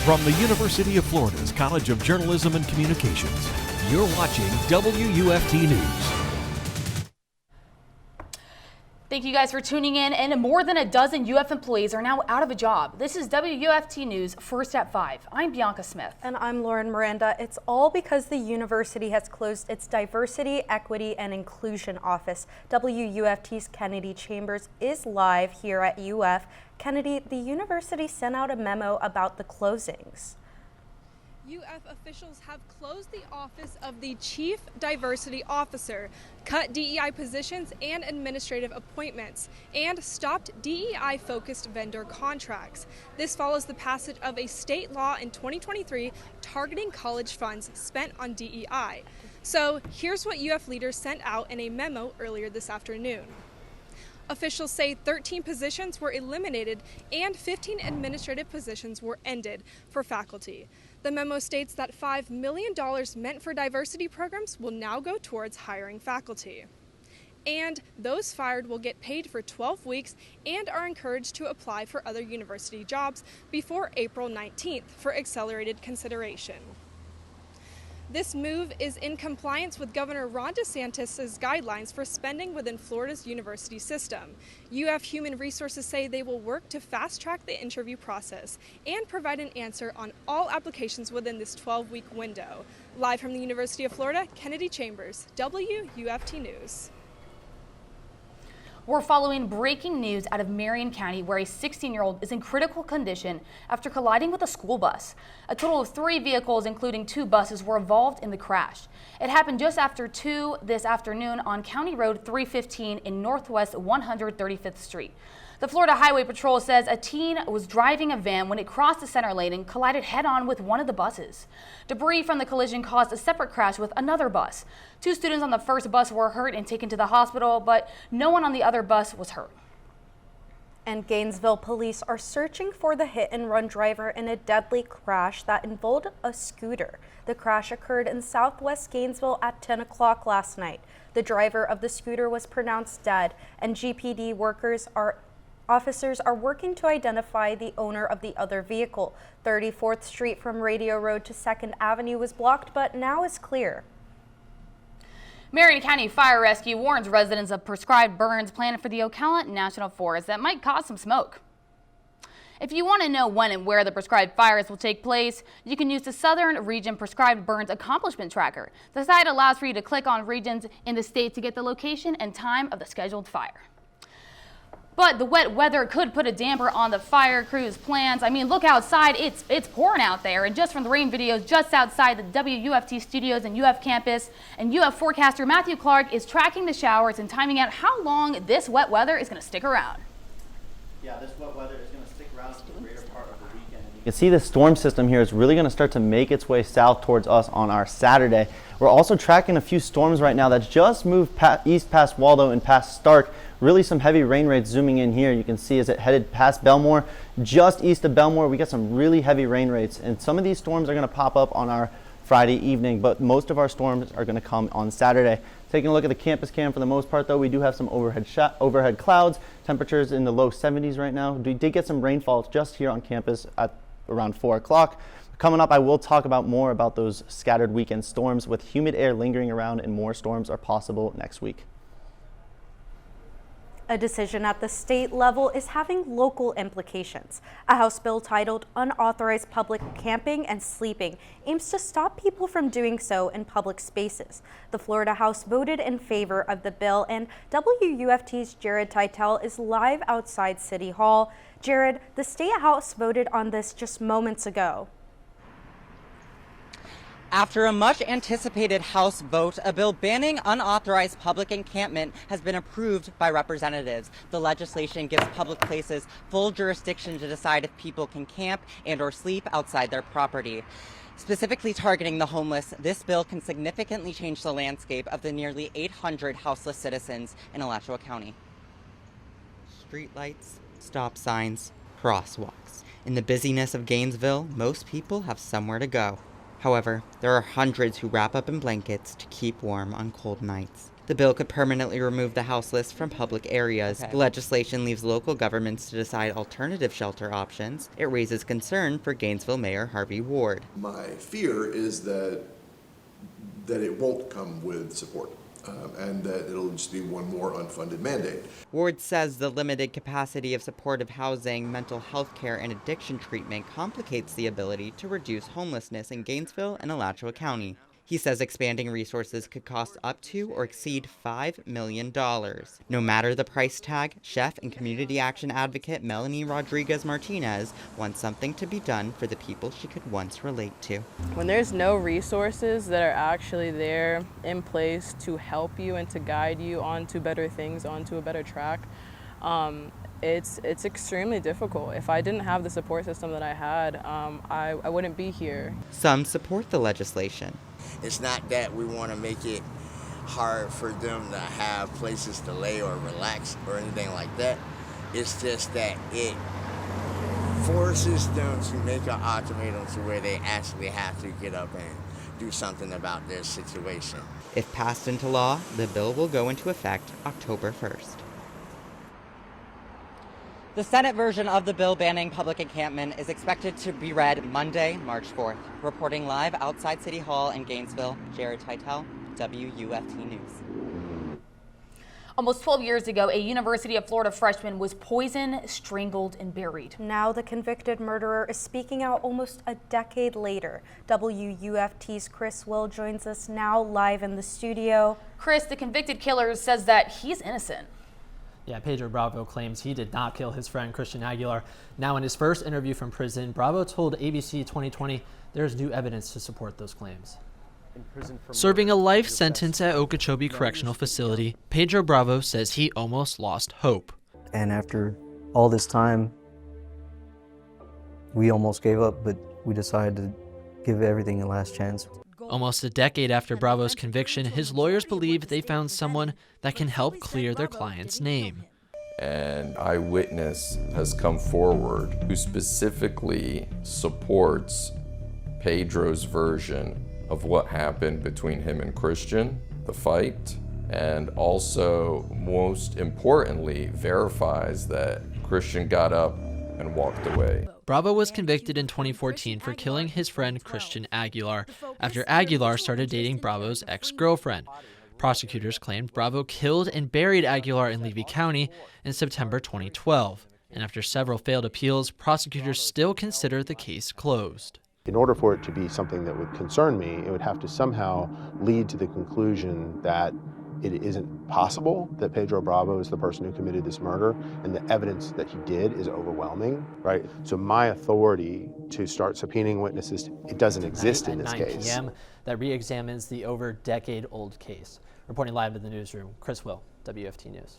From the University of Florida's College of Journalism and Communications, you're watching WUFT News. Thank you guys for tuning in, and more than a dozen UF employees are now out of a job. This is WUFT News First at 5. I'm Bianca Smith. And I'm Loren Miranda. It's all because the university has closed its Diversity, Equity, and Inclusion office. WUFT's Kennedy Chambers is live here at UF. Kennedy, the university sent out a memo about the closings. UF officials have closed the office of the Chief Diversity Officer, cut DEI positions and administrative appointments, and stopped DEI-focused vendor contracts. This follows the passage of a state law in 2023 targeting college funds spent on DEI. So here's what UF leaders sent out in a memo earlier this afternoon. Officials say 13 positions were eliminated and 15 administrative positions were ended for faculty. The memo states that $5 million meant for diversity programs will now go towards hiring faculty. And those fired will get paid for 12 weeks and are encouraged to apply for other university jobs before April 19th for accelerated consideration. This move is in compliance with Governor Ron DeSantis' guidelines for spending within Florida's university system. UF Human Resources say they will work to fast-track the interview process and provide an answer on all applications within this 12-week window. Live from the University of Florida, Kennedy Chambers, WUFT News. We're following breaking news out of Marion County, where a 16-year-old is in critical condition after colliding with a school bus. A total of 3 vehicles, including 2 buses, were involved in the crash. It happened just after 2 this afternoon on County Road 315 in Northwest 135th Street. The Florida Highway Patrol says a teen was driving a van when it crossed the center lane and collided head-on with one of the buses. Debris from the collision caused a separate crash with another bus. 2 students on the first bus were hurt and taken to the hospital, but no one on the other bus was hurt. And Gainesville police are searching for the hit-and-run driver in a deadly crash that involved a scooter. The crash occurred in southwest Gainesville at 10 o'clock last night. The driver of the scooter was pronounced dead, and GPD officers are working to identify the owner of the other vehicle. 34th Street from Radio Road to 2nd Avenue was blocked, but now is clear. Marion County Fire Rescue warns residents of prescribed burns planned for the Ocala National Forest that might cause some smoke. If you want to know when and where the prescribed fires will take place, you can use the Southern Region Prescribed Burns Accomplishment Tracker. The site allows for you to click on regions in the state to get the location and time of the scheduled fire. But the wet weather could put a damper on the fire crew's plans. I mean, look outside, it's pouring out there. And just from the rain videos just outside the WUFT studios and UF campus, and UF forecaster Matthew Clark is tracking the showers and timing out how long this wet weather is going to stick around. Yeah, this wet weather is going to stick around for the greater part of the weekend. You can see the storm system here is really going to start to make its way south towards us on our Saturday. We're also tracking a few storms right now that just moved east past Waldo and past Stark. Really some heavy rain rates zooming in here. You can see as it headed past Belmore, just east of Belmore, we got some really heavy rain rates. And some of these storms are going to pop up on our Friday evening, but most of our storms are going to come on Saturday. Taking a look at the campus cam, for the most part though, we do have some overhead clouds. Temperatures in the low 70s right now. We did get some rainfall just here on campus at around 4 o'clock. Coming up, I will talk about more about those scattered weekend storms with humid air lingering around, and more storms are possible next week. A decision at the state level is having local implications. A House bill titled Unauthorized Public Camping and Sleeping aims to stop people from doing so in public spaces. The Florida House voted in favor of the bill, and WUFT's Jared Titel is live outside City Hall. Jared, the state House voted on this just moments ago. After a much-anticipated House vote, a bill banning unauthorized public encampment has been approved by representatives. The legislation gives public places full jurisdiction to decide if people can camp and or sleep outside their property. Specifically targeting the homeless, this bill can significantly change the landscape of the nearly 800 houseless citizens in Alachua County. Streetlights, stop signs, crosswalks. In the busyness of Gainesville, most people have somewhere to go. However, there are hundreds who wrap up in blankets to keep warm on cold nights. The bill could permanently remove the house list from public areas. The legislation leaves local governments to decide alternative shelter options. It raises concern for Gainesville Mayor Harvey Ward. My fear is that it won't come with support. And that it'll just be one more unfunded mandate. Ward says the limited capacity of supportive housing, mental health care, and addiction treatment complicates the ability to reduce homelessness in Gainesville and Alachua County. He says expanding resources could cost up to or exceed $5 million. No matter the price tag, chef and community action advocate Melanie Rodriguez-Martinez wants something to be done for the people she could once relate to. When there's no resources that are actually there in place to help you and to guide you onto better things, onto a better track, it's extremely difficult. If I didn't have the support system that I had, I wouldn't be here. Some support the legislation. It's not that we want to make it hard for them to have places to lay or relax or anything like that. It's just that it forces them to make an ultimatum to where they actually have to get up and do something about their situation. If passed into law, the bill will go into effect October 1st. The Senate version of the bill banning public encampment is expected to be read Monday, March 4th. Reporting live outside City Hall in Gainesville, Jared Titel, WUFT News. Almost 12 years ago, a University of Florida freshman was poisoned, strangled, and buried. Now the convicted murderer is speaking out almost a decade later. WUFT's Chris Will joins us now live in the studio. Chris, the convicted killer says that he's innocent. Yeah, Pedro Bravo claims he did not kill his friend Christian Aguilar. Now in his first interview from prison, Bravo told ABC 2020 there's new evidence to support those claims. Serving a life sentence at Okeechobee Correctional Facility, Pedro Bravo says he almost lost hope. And after all this time, we almost gave up, but we decided to give everything a last chance. Almost a decade after Bravo's conviction, his lawyers believe they found someone that can help clear their client's name. An eyewitness has come forward who specifically supports Pedro's version of what happened between him and Christian, the fight, and also, most importantly, verifies that Christian got up and walked away. Bravo was convicted in 2014 for killing his friend Christian Aguilar after Aguilar started dating Bravo's ex-girlfriend. Prosecutors claimed Bravo killed and buried Aguilar in Levy County in September 2012. And after several failed appeals, prosecutors still consider the case closed. In order for it to be something that would concern me, it would have to somehow lead to the conclusion that it isn't possible that Pedro Bravo is the person who committed this murder, and the evidence that he did is overwhelming, right? So my authority to start subpoenaing witnesses, it doesn't exist in this case. At 9 p.m. that re-examines the over decade-old case. Reporting live in the newsroom, Chris Will, WFT News.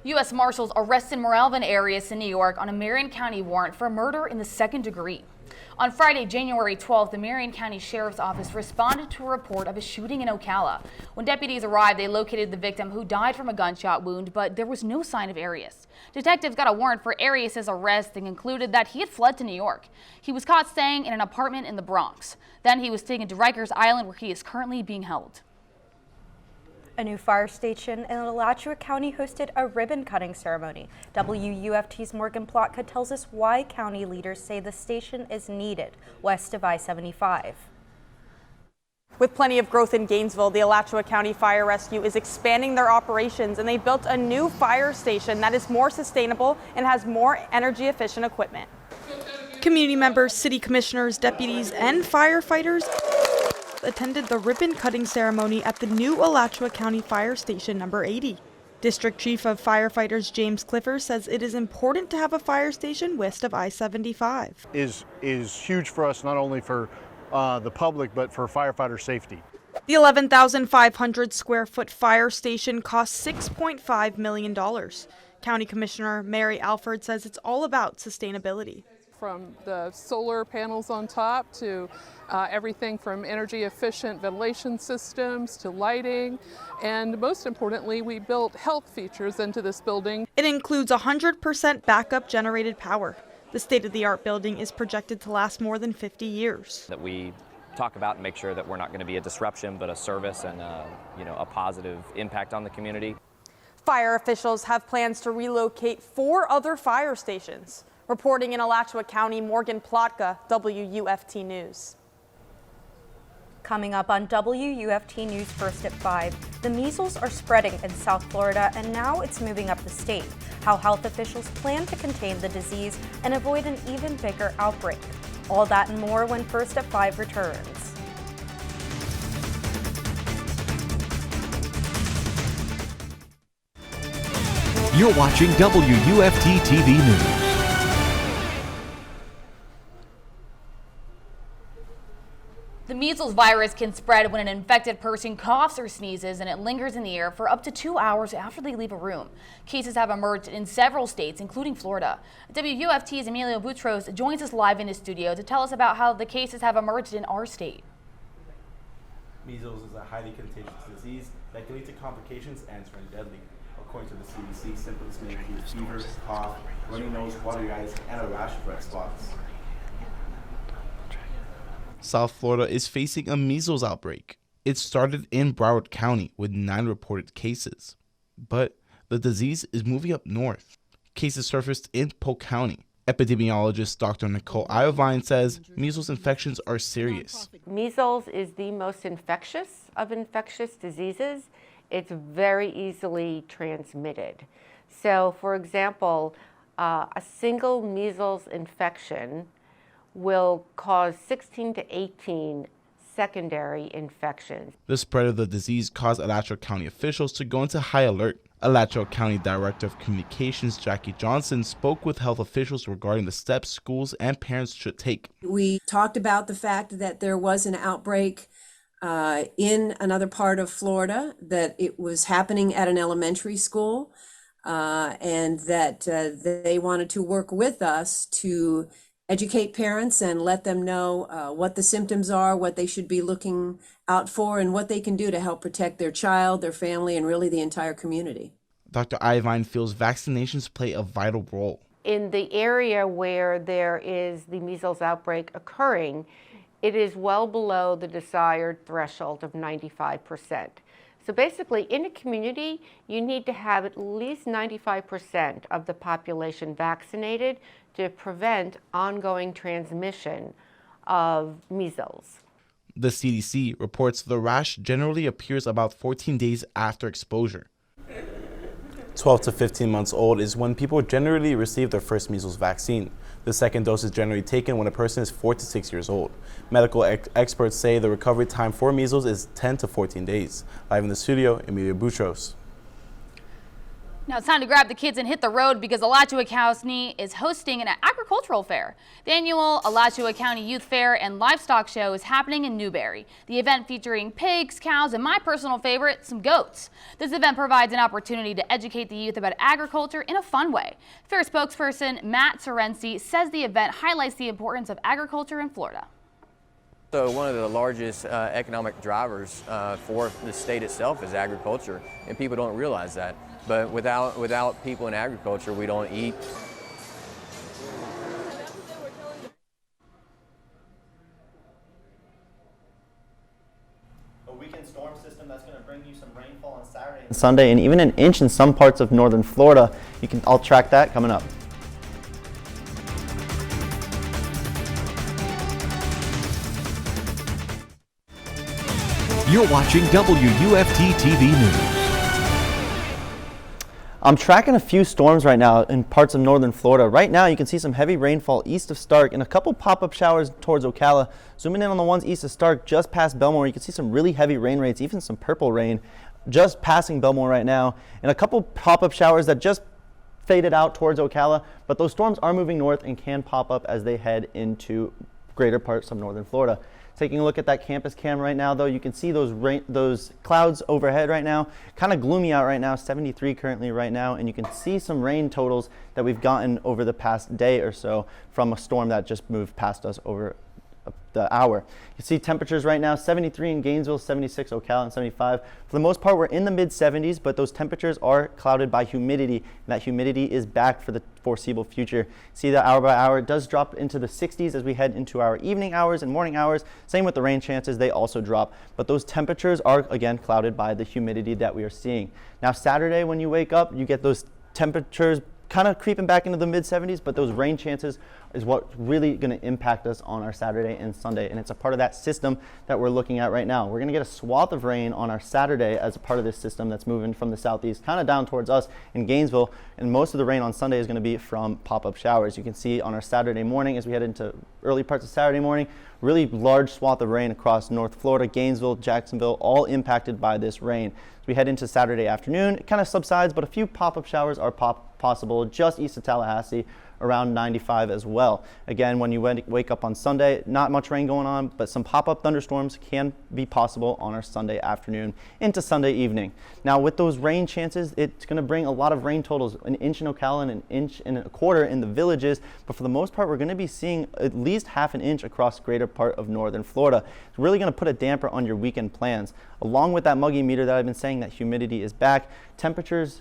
U.S. Marshals arrested Moralvin Arias in New York on a Marion County warrant for murder in the second degree. On Friday, January 12th, the Marion County Sheriff's Office responded to a report of a shooting in Ocala. When deputies arrived, they located the victim, who died from a gunshot wound, but there was no sign of Arias. Detectives got a warrant for Arias' arrest and concluded that he had fled to New York. He was caught staying in an apartment in the Bronx. Then he was taken to Rikers Island, where he is currently being held. A new fire station in Alachua County hosted a ribbon-cutting ceremony. WUFT's Morgan Plotka tells us why county leaders say the station is needed west of I-75. With plenty of growth in Gainesville, the Alachua County Fire Rescue is expanding their operations, and they built a new fire station that is more sustainable and has more energy-efficient equipment. Community members, city commissioners, deputies, and firefighters attended the ribbon-cutting ceremony at the new Alachua County Fire Station number 80. District Chief of Firefighters James Clifford says it is important to have a fire station west of I-75. Is huge for us, not only for the public, but for firefighter safety. The 11,500 square foot fire station costs $6.5 million. County Commissioner Mary Alford says it's all about sustainability. From the solar panels on top to everything from energy efficient ventilation systems to lighting, and most importantly, we built health features into this building. It includes 100% backup generated power. The state-of-the-art building is projected to last more than 50 years. That we talk about and make sure that we're not going to be a disruption, but a service and a positive impact on the community. Fire officials have plans to relocate 4 other fire stations. Reporting in Alachua County, Morgan Plotka, WUFT News. Coming up on WUFT News First at 5, the measles are spreading in South Florida and now it's moving up the state. How health officials plan to contain the disease and avoid an even bigger outbreak. All that and more when First at 5 returns. You're watching WUFT-TV News. The measles virus can spread when an infected person coughs or sneezes and it lingers in the air for up to 2 hours after they leave a room. Cases have emerged in several states, including Florida. WUFT's Emilio Boutros joins us live in the studio to tell us about how the cases have emerged in our state. Measles is a highly contagious disease that can lead to complications and turn deadly. According to the CDC, symptoms may include fever, cough, runny nose, watery eyes, and a rash of red spots. South Florida is facing a measles outbreak. It started in Broward County with 9 reported cases. But the disease is moving up north. Cases surfaced in Polk County. Epidemiologist Dr. Nicole Iovine says measles infections are serious. Measles is the most infectious of infectious diseases. It's very easily transmitted. So, for example, a single measles infection will cause 16 to 18 secondary infections. The spread of the disease caused Alachua County officials to go into high alert. Alachua County Director of Communications Jackie Johnson spoke with health officials regarding the steps schools and parents should take. We talked about the fact that there was an outbreak in another part of Florida, that it was happening at an elementary school, and that they wanted to work with us to educate parents and let them know what the symptoms are, what they should be looking out for, and what they can do to help protect their child, their family, and really the entire community. Dr. Iovine feels vaccinations play a vital role. In the area where there is the measles outbreak occurring, it is well below the desired threshold of 95%. So basically, in a community, you need to have at least 95% of the population vaccinated to prevent ongoing transmission of measles. The CDC reports the rash generally appears about 14 days after exposure. 12 to 15 months old is when people generally receive their first measles vaccine. The second dose is generally taken when a person is 4 to 6 years old. Medical experts say the recovery time for measles is 10 to 14 days. Live in the studio, Emilio Boutros. Now it's time to grab the kids and hit the road because Alachua County is hosting an agricultural fair. The annual Alachua County Youth Fair and Livestock Show is happening in Newberry. The event featuring pigs, cows, and my personal favorite, some goats. This event provides an opportunity to educate the youth about agriculture in a fun way. Fair spokesperson Matt Sorensi says the event highlights the importance of agriculture in Florida. So one of the largest economic drivers for the state itself is agriculture, and people don't realize that. But without people in agriculture, we don't eat. A weekend storm system that's going to bring you some rainfall on Saturday and Sunday, and even an inch in some parts of northern Florida. I'll track that coming up. You're watching WUFT-TV News. I'm tracking a few storms right now in parts of northern Florida. Right now, you can see some heavy rainfall east of Stark and a couple pop-up showers towards Ocala. Zooming in on the ones east of Stark, just past Belmore, you can see some really heavy rain rates, even some purple rain, just passing Belmore right now. And a couple pop-up showers that just faded out towards Ocala. But those storms are moving north and can pop up as they head into greater parts of northern Florida. Taking a look at that campus cam right now, though, you can see those clouds overhead right now. Kind of gloomy out right now, 73 currently right now, and you can see some rain totals that we've gotten over the past day or so from a storm that just moved past us over the hour. You see temperatures right now, 73 in Gainesville, 76 Ocala, and 75. For the most part, we're in the mid-70s, but those temperatures are clouded by humidity, and that humidity is back for the foreseeable future. See that hour by hour, it does drop into the 60s as we head into our evening hours and morning hours. Same with the rain chances, they also drop. But those temperatures are, again, clouded by the humidity that we are seeing. Now, Saturday, when you wake up, you get those temperatures kind of creeping back into the mid-70s, but those rain chances is what's really going to impact us on our Saturday and Sunday, and it's a part of that system that we're looking at right now. We're going to get a swath of rain on our Saturday as a part of this system that's moving from the southeast kind of down towards us in Gainesville, and most of the rain on Sunday is going to be from pop-up showers. You can see on our Saturday morning as we head into early parts of Saturday morning, really large swath of rain across North Florida, Gainesville, Jacksonville, all impacted by this rain. As we head into Saturday afternoon, it kind of subsides, but a few pop-up showers are possible just east of Tallahassee, around 95 as well. Again, when you wake up on Sunday, not much rain going on, but some pop-up thunderstorms can be possible on our Sunday afternoon into Sunday evening. Now, with those rain chances, it's going to bring a lot of rain totals, an inch in Ocala and an inch and a quarter in the villages, but for the most part, we're going to be seeing at least half an inch across greater part of northern Florida. It's really going to put a damper on your weekend plans. Along with that muggy meter that I've been saying, that humidity is back, temperatures.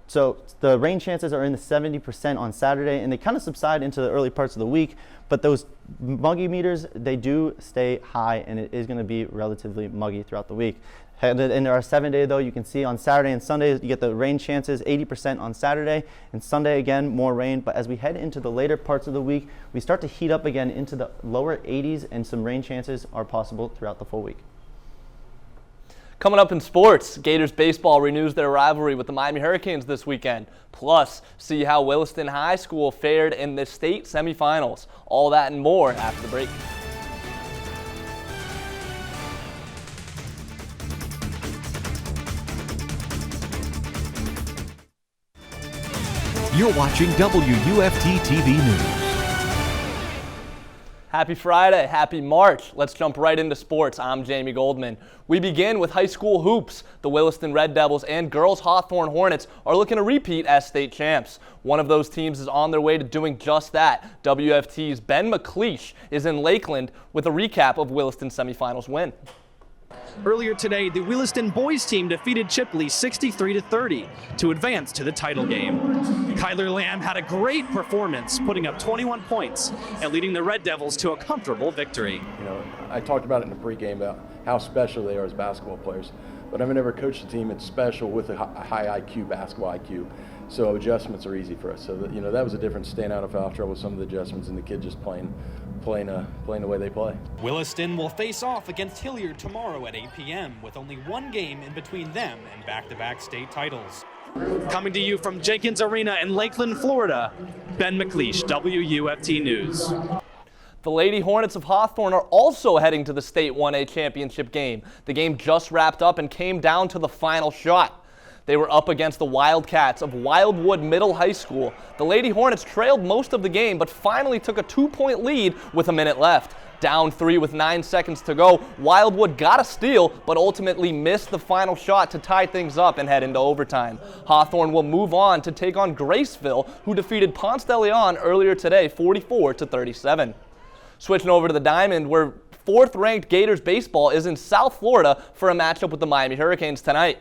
So the rain chances are in the 70% on Saturday, and they kind of subside into the early parts of the week, but those muggy meters, they do stay high, and it is going to be relatively muggy throughout the week. Headed into our 7-day, though, you can see on Saturday and Sunday, you get the rain chances, 80% on Saturday, and Sunday, again, more rain. But as we head into the later parts of the week, we start to heat up again into the lower 80s, and some rain chances are possible throughout the full week. Coming up in sports, Gators baseball renews their rivalry with the Miami Hurricanes this weekend. Plus, see how Williston High School fared in the state semifinals. All that and more after the break. You're watching WUFT-TV News. Happy Friday, happy March. Let's jump right into sports. I'm Jamie Goldman. We begin with high school hoops. The Williston Red Devils and girls Hawthorne Hornets are looking to repeat as state champs. One of those teams is on their way to doing just that. WFT's Ben McLeish is in Lakeland with a recap of Williston's semifinals win. Earlier today, the Williston boys team defeated Chipley 63-30 to advance to the title game. Kyler Lamb had a great performance, putting up 21 points and leading the Red Devils to a comfortable victory. You know, I talked about it in the pregame about how special they are as basketball players, but I've never coached a team that's special with a high IQ, basketball IQ. So adjustments are easy for us. So that, you know, that was a difference, staying out of foul trouble with some of the adjustments and the kid just playing the way they play. Williston will face off against Hilliard tomorrow at 8 p.m. with only one game in between them and back-to-back state titles. Coming to you from Jenkins Arena in Lakeland, Florida, Ben McLeish, WUFT News. The Lady Hornets of Hawthorne are also heading to the state 1A championship game. The game just wrapped up and came down to the final shot. They were up against the Wildcats of Wildwood Middle High School. The Lady Hornets trailed most of the game, but finally took a 2-point lead with a minute left. Down 3 with 9 seconds to go, Wildwood got a steal, but ultimately missed the final shot to tie things up and head into overtime. Hawthorne will move on to take on Graceville, who defeated Ponce de Leon earlier today, 44-37. Switching over to the Diamond, where 4th-ranked Gators baseball is in South Florida for a matchup with the Miami Hurricanes tonight.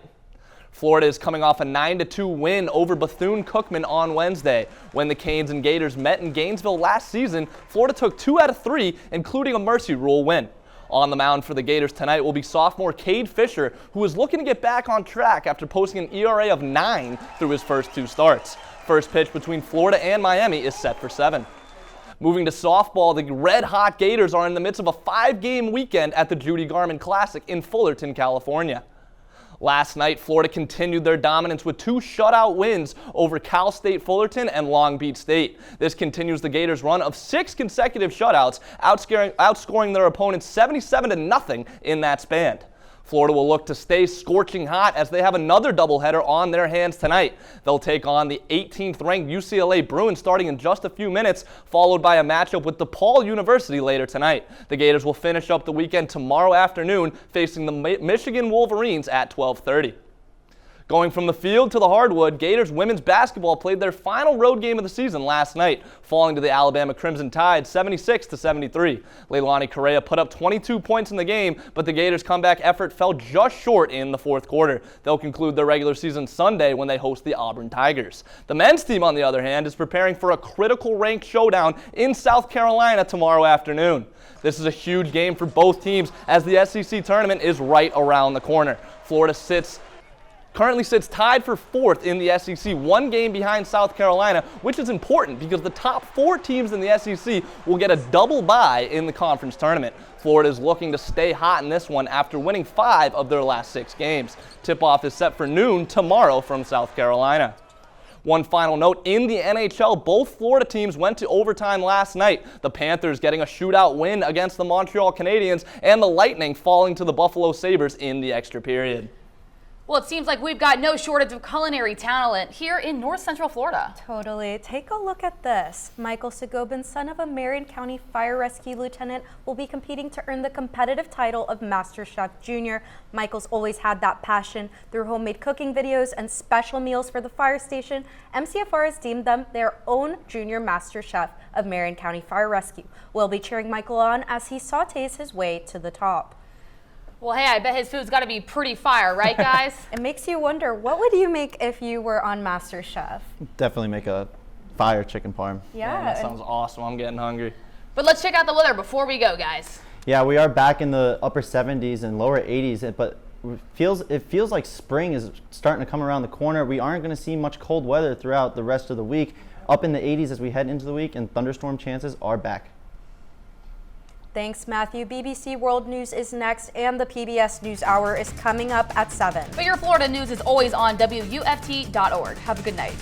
Florida is coming off a 9-2 win over Bethune-Cookman on Wednesday. When the Canes and Gators met in Gainesville last season, Florida took 2 out of 3, including a mercy rule win. On the mound for the Gators tonight will be sophomore Cade Fisher, who is looking to get back on track after posting an ERA of 9 through his first 2 starts. First pitch between Florida and Miami is set for 7. Moving to softball, the red-hot Gators are in the midst of a 5-game weekend at the Judy Garman Classic in Fullerton, California. Last night, Florida continued their dominance with 2 shutout wins over Cal State Fullerton and Long Beach State. This continues the Gators' run of 6 consecutive shutouts, outscoring their opponents 77-0 in that span. Florida will look to stay scorching hot as they have another doubleheader on their hands tonight. They'll take on the 18th-ranked UCLA Bruins starting in just a few minutes, followed by a matchup with DePaul University later tonight. The Gators will finish up the weekend tomorrow afternoon, facing the Michigan Wolverines at 12:30. Going from the field to the hardwood, Gators women's basketball played their final road game of the season last night, falling to the Alabama Crimson Tide 76-73. Leilani Correa put up 22 points in the game, but the Gators' comeback effort fell just short in the fourth quarter. They'll conclude their regular season Sunday when they host the Auburn Tigers. The men's team, on the other hand, is preparing for a critical ranked showdown in South Carolina tomorrow afternoon. This is a huge game for both teams as the SEC tournament is right around the corner. Florida currently sits tied for 4th in the SEC, 1 game behind South Carolina, which is important because the top 4 teams in the SEC will get a double bye in the conference tournament. Florida is looking to stay hot in this one after winning 5 of their last 6 games. Tip-off is set for noon tomorrow from South Carolina. One final note, in the NHL, both Florida teams went to overtime last night. The Panthers getting a shootout win against the Montreal Canadiens, and the Lightning falling to the Buffalo Sabres in the extra period. Well, it seems like we've got no shortage of culinary talent here in North Central Florida. Totally. Take a look at this. Michael Segobin, son of a Marion County Fire Rescue Lieutenant, will be competing to earn the competitive title of Master Chef Junior. Michael's always had that passion. Through homemade cooking videos and special meals for the fire station, MCFR has deemed them their own Junior Master Chef of Marion County Fire Rescue. We'll be cheering Michael on as he sautés his way to the top. Well, hey, I bet his food's got to be pretty fire, right, guys? It makes you wonder, what would you make if you were on Master Chef? Definitely make a fire chicken parm. Yeah. That sounds awesome. I'm getting hungry. But let's check out the weather before we go, guys. Yeah, we are back in the upper 70s and lower 80s, but it feels like spring is starting to come around the corner. We aren't going to see much cold weather throughout the rest of the week. Up in the 80s as we head into the week, and thunderstorm chances are back. Thanks, Matthew. BBC World News is next, and the PBS NewsHour is coming up at 7. But your Florida news is always on WUFT.org. Have a good night.